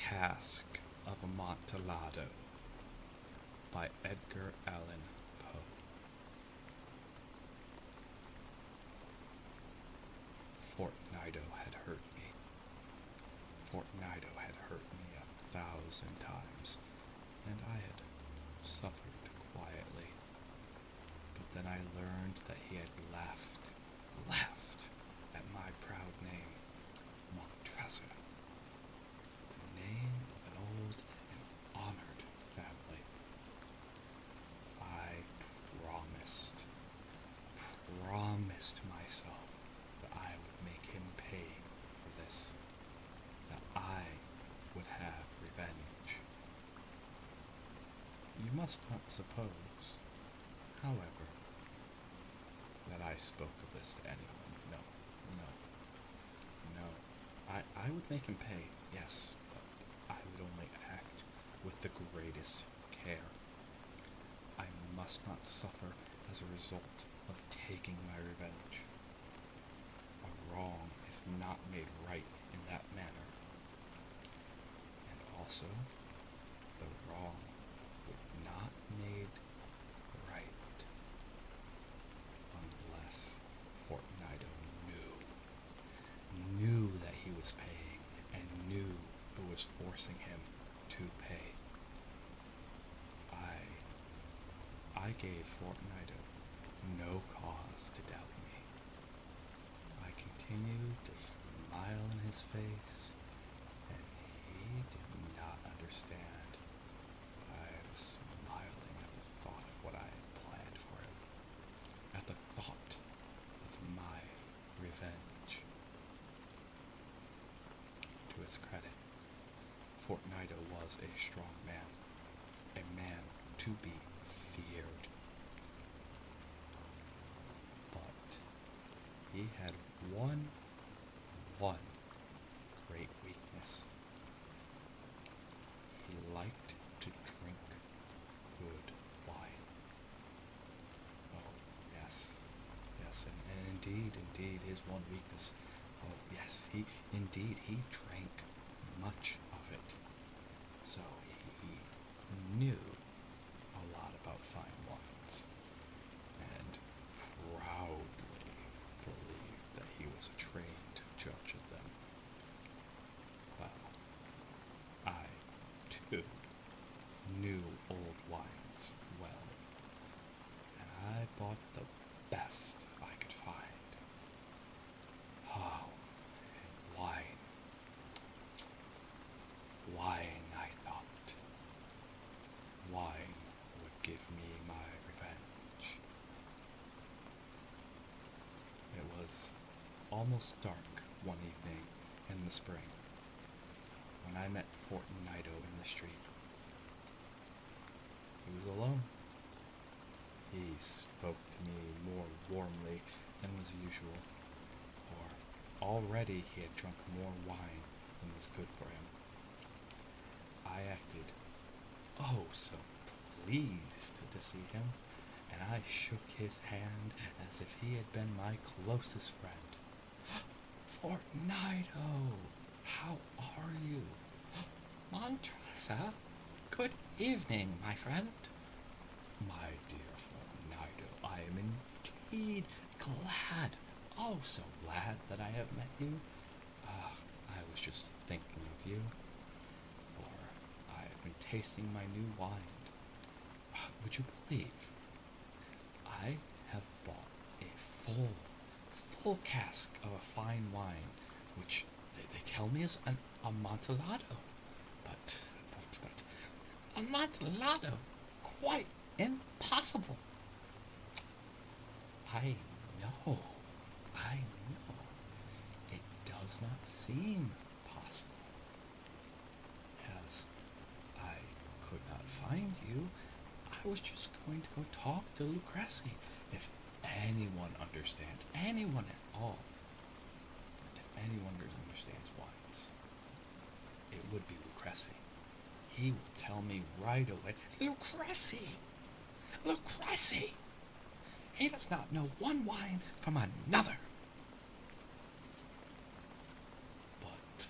Cask of Amontillado by Edgar Allen Poe. Fortnito had hurt me. Fortnito had hurt me 1,000 times, and I had suffered quietly. But then I learned that he had laughed at my proud name, Montressor, the name of an old and honored family. I promised myself that I would make him pay for this, that I would have revenge. You must not suppose, however, that I spoke of this to anyone. No. I would make him pay, yes, but I would only act with the greatest care. I must not suffer as a result of taking my revenge. A wrong is not made right in that manner. And also, the wrong would not made right unless Fortnito knew that he was paying and knew who was forcing him to pay. I gave Fortnito no cause to doubt me. I continued to smile in his face, and he did not understand. I was smiling at the thought of what I had planned for him, at the thought of my revenge. To his credit, Fortnito was a strong man, a man to be feared. But he had one great weakness. He liked to drink good wine. Oh, yes, and indeed, his one weakness. Oh, yes, he drank much of it. So he knew a lot about fine wines, and proudly believed that he was a trained judge of them. Well, I, too, knew old wines well, and I bought the best I could find. Oh, wine, I thought. Wine would give me my revenge. It was almost dark one evening in the spring when I met Fortnito in the street. He was alone. He spoke to me more warmly than was usual, for already he had drunk more wine than was good for him. I acted oh so pleased to see him, and I shook his hand as if he had been my closest friend. Fortnito, how are you? Montressa, good evening, my friend. My dear Fortnito, I am indeed glad, oh so glad that I have met you. I was just thinking of you, for I have been tasting my new wine. Would you believe I have bought a full cask of a fine wine, which they tell me is an Amontillado, but Amontillado, quite impossible. I know, it does not seem possible. As I could not find you, I was just going to go talk to Lucrece. If anyone understands, anyone at all, if anyone understands wines, it would be Lucrece. He will tell me right away. Lucrece! He does not know one wine from another. But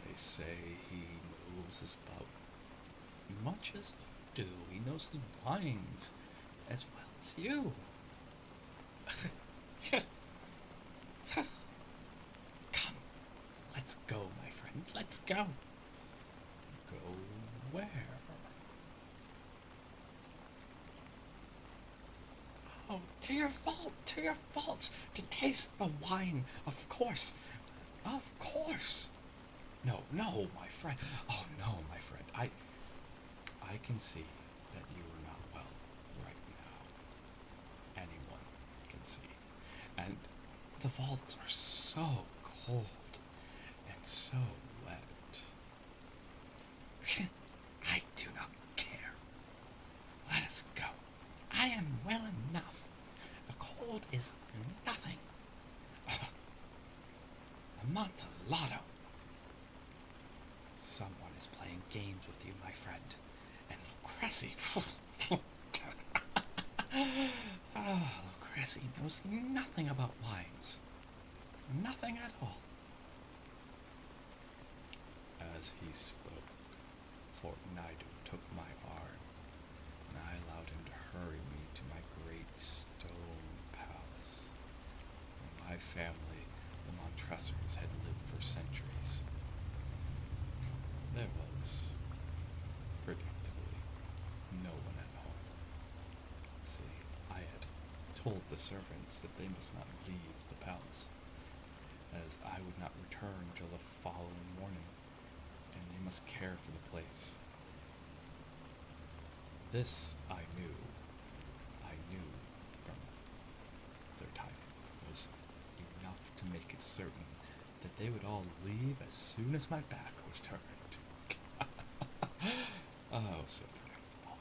they say he knows his boat. Much as you do, he knows the wines as well as you. Come, let's go, my friend, let's go. Go where? Oh, to your vault, to taste the wine, of course, of course. No, no, my friend. Oh, no, my friend. I can see that you are not well right now. Anyone can see. And the vaults are so cold and so wet. I do not care. Let us go. I am well enough. The cold is nothing. Amontillado. Someone is playing games with you, my friend. And Lucrece. Lucrece knows nothing about wines. Nothing at all. As he spoke, Fortnite took my arm, and I allowed him to hurry me to my great stone palace, where my family, the Montressors, had lived for centuries. There was, predictably, no one at home. See, I had told the servants that they must not leave the palace, as I would not return till the following morning, and they must care for the place. This I knew from their timing, was enough to make it certain that they would all leave as soon as my back was turned. Oh, so predictable.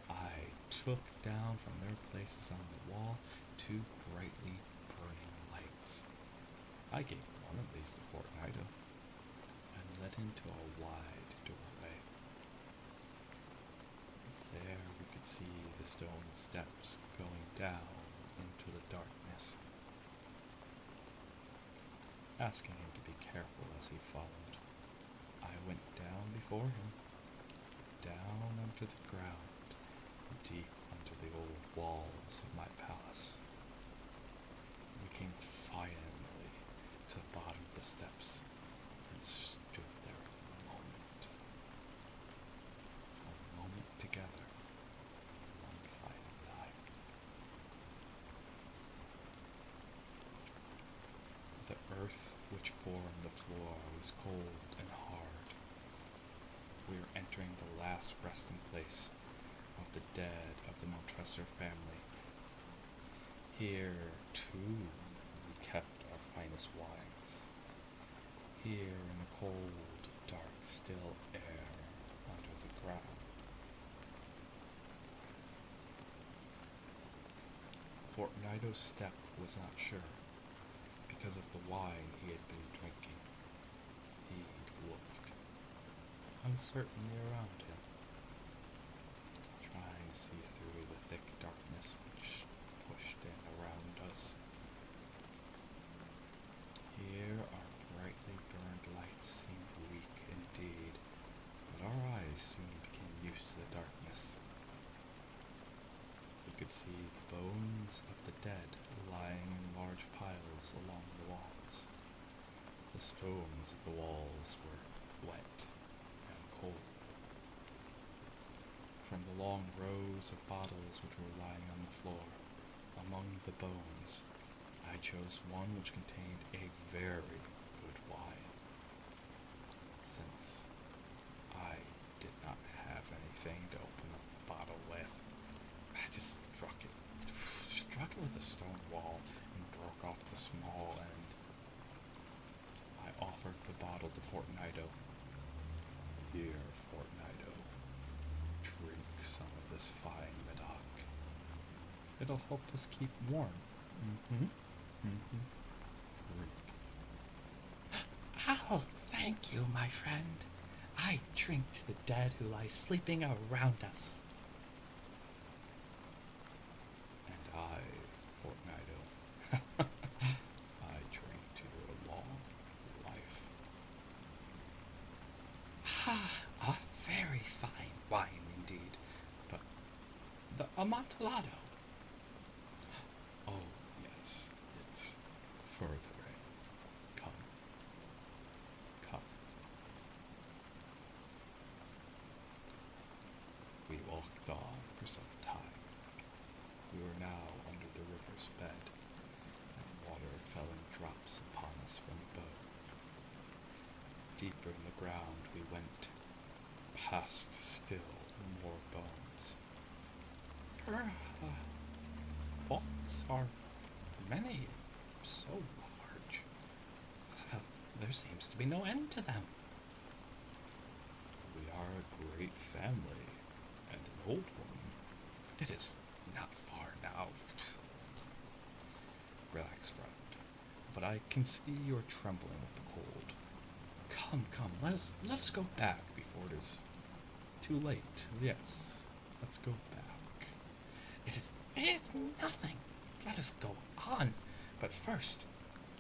I took down from their places on the wall 2 brightly burning lights. I gave one of these to Fortnite and led him to a wide doorway. There we could see the stone steps going down into the darkness. Asking him to be careful as he followed, I went down before him, down onto the ground, deep under the old walls of my palace. We came finally to the bottom of the steps and stood there a moment together, one final time. The earth which formed the floor was cold and hard. We were entering the last resting place of the dead of the Montressor family. Here, too, we kept our finest wines. Here in the cold, dark, still air under the ground. Fortnito's step was not sure, because of the wine he had been drinking. He looked uncertainly around him, trying to see through the thick darkness which pushed in around us. Here our brightly burned lights seemed weak indeed, but our eyes soon became used to the darkness. We could see the bones of the dead lying in large piles along the walls. The stones of the walls were wet and cold. From the long rows of bottles which were lying on the floor, among the bones, I chose one which contained a very good wine. Since I did not have anything to open the bottle with, I just struck it with the stone wall and broke off the small end. I offered the bottle to Fortnito. Dear Fortnito, drink some of this fine Medoc. It'll help us keep warm. Drink. Oh, thank you, my friend. I drink to the dead who lie sleeping around us. And I, Fortnito, I drink to your long life. Amontillado. Oh, yes, it's further in. Come, come. We walked on for some time. We were now under the river's bed, and water fell in drops upon us from above. Deeper in the ground we went, past still more bones. Her vaults are many, so large. There seems to be no end to them. We are a great family, and an old one. It is not far now. Relax, friend. But I can see you're trembling with the cold. Come, let us go back before it is too late. Yes, let's go back. It is nothing. Let us go on. But first,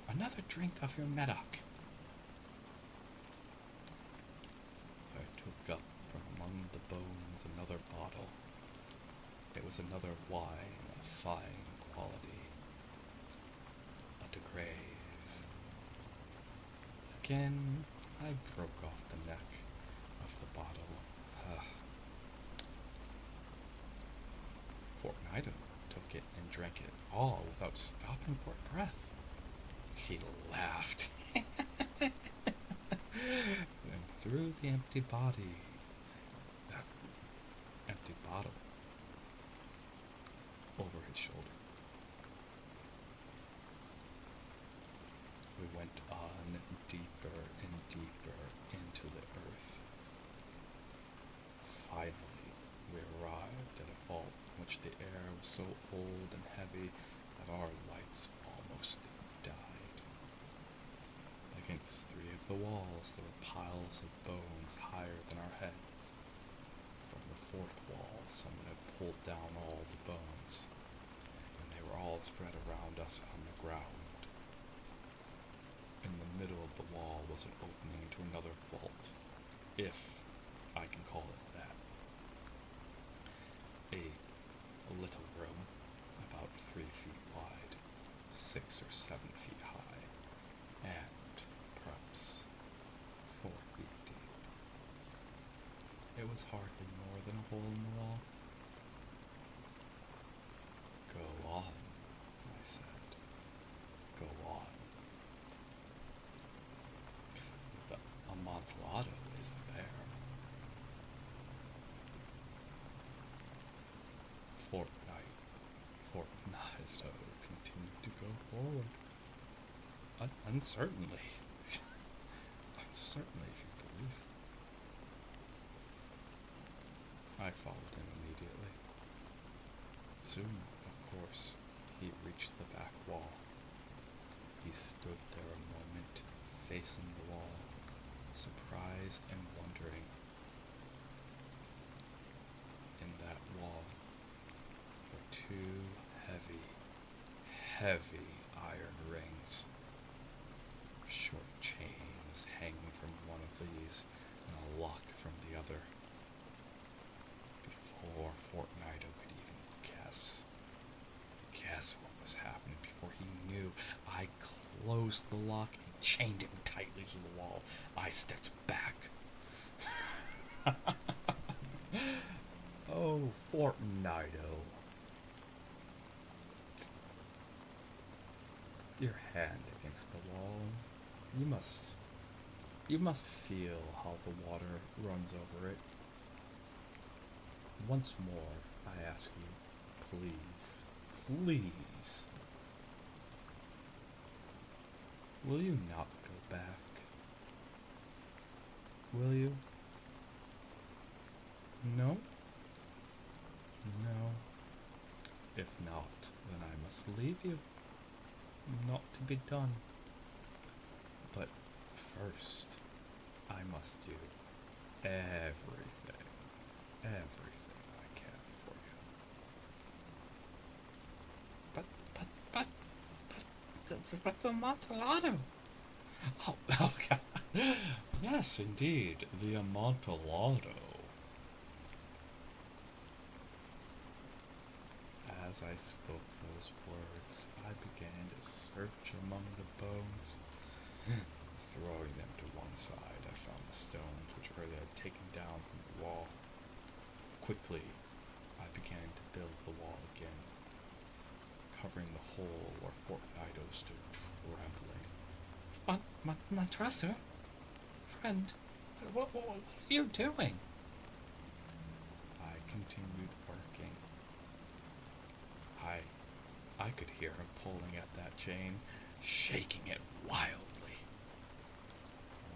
another drink of your Medoc. I took up from among the bones another bottle. It was another wine of fine quality. A de Grave. Again, I broke off the neck of the bottle. Fortnite took it and drank it all without stopping for breath. He laughed and threw the empty bottle over his shoulder. We went on deeper and deeper into the earth. Finally, we arrived at a vault in which the air was so old and heavy that our lights almost died. Against three of the walls there were piles of bones higher than our heads. From the fourth wall someone had pulled down all the bones, and they were all spread around us on the ground. In the middle of the wall was an opening to another vault, if I can call it that. A little room, about 3 feet wide, 6 or 7 feet high, and perhaps 4 feet deep. It was hardly more than a hole in the wall. Go on, I said. Go on. The Amontillado is there. Fortnite continued to go forward. Uncertainly. Uncertainly, if you believe. I followed him immediately. Soon, of course, he reached the back wall. He stood there a moment, facing the wall, surprised and wondering. In that wall were 2 heavy iron rings. Short chains hanging from one of these, and a lock from the other. Before Fortnite could even guess what was happening, before he knew, I closed the lock and chained him tightly to the wall. I stepped back. Oh, Fortnite. Your hand against the wall. You must feel how the water runs over it. Once more, I ask you, please, will you not go back? Will you? No? No. If not, then I must leave you. Not to be done. But first, I must do everything I can for you. But the Amontillado. Oh, okay. Yes, indeed, the Amontillado. As I spoke those words, I began to search among the bones. Throwing them to one side, I found the stones which earlier had taken down from the wall. Quickly, I began to build the wall again, covering the hole where Fortnite stood trembling. Montresor? Friend, what are you doing? I continued working. I could hear him pulling at that chain, shaking it wildly.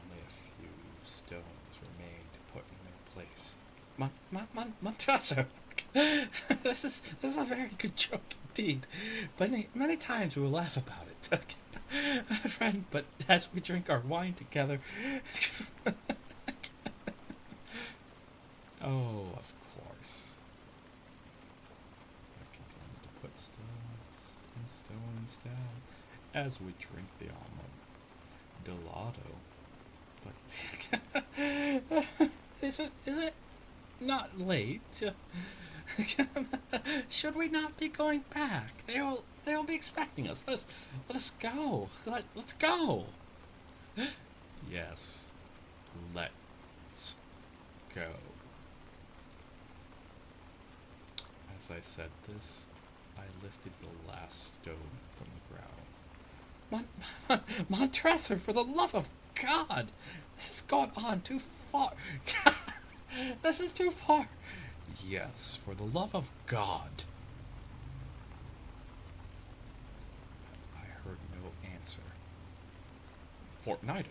Only a few stones remained to put in their place. Montresor! This is a very good joke indeed. Many times we will laugh about it, friend. But as we drink our wine together, oh, of course. I continue to put stones and stones down as we drink the Amontillado. But is it not late? Should we not be going back? They'll be expecting us. Let us go. Let's go. Yes, let's go. As I said this, I lifted the last stone from the ground. Montresor, for the love of God! This has gone on too far. This is too far. Yes, for the love of God. I heard no answer. Fortnite.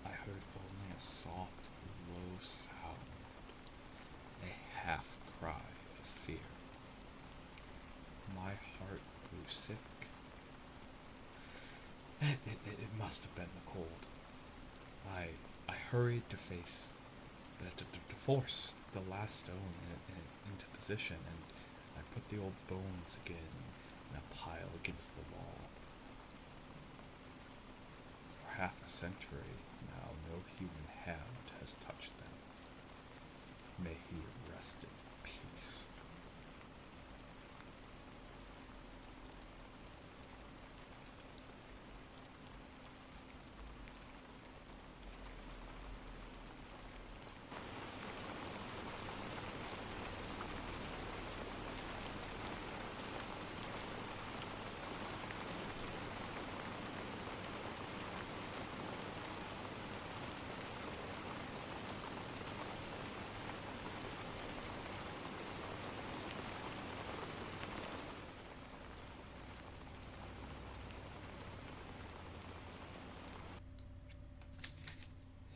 I heard only a soft, low sound, a half cry of fear. My heart grew sick. It must have been the cold. I hurried to face, to force the last stone into position, and I put the old bones again in a pile against the wall. For half a century now, no human hand has touched them. May he rest in peace.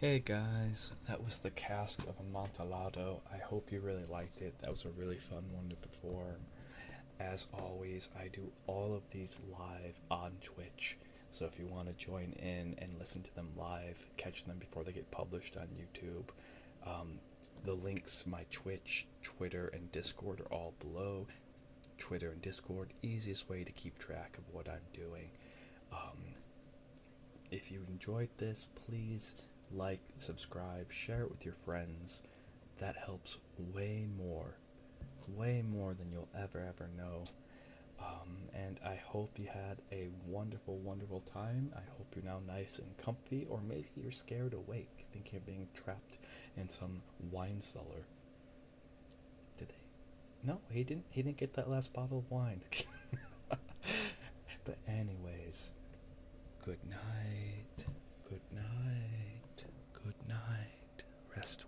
Hey guys, that was the Cask of Amontillado. I hope you really liked it. That was a really fun one to perform. As always, I do all of these live on Twitch. So if you want to join in and listen to them live, catch them before they get published on YouTube, the links, my Twitch, Twitter, and Discord are all below. Twitter and Discord, easiest way to keep track of what I'm doing. If you enjoyed this, please like, subscribe, share it with your friends. That helps way more than you'll ever know. And I hope you had a wonderful time. I hope you're now nice and comfy, or maybe you're scared awake, thinking of being trapped in some wine cellar. Did they? No, he didn't get that last bottle of wine. But anyways, good night. Rest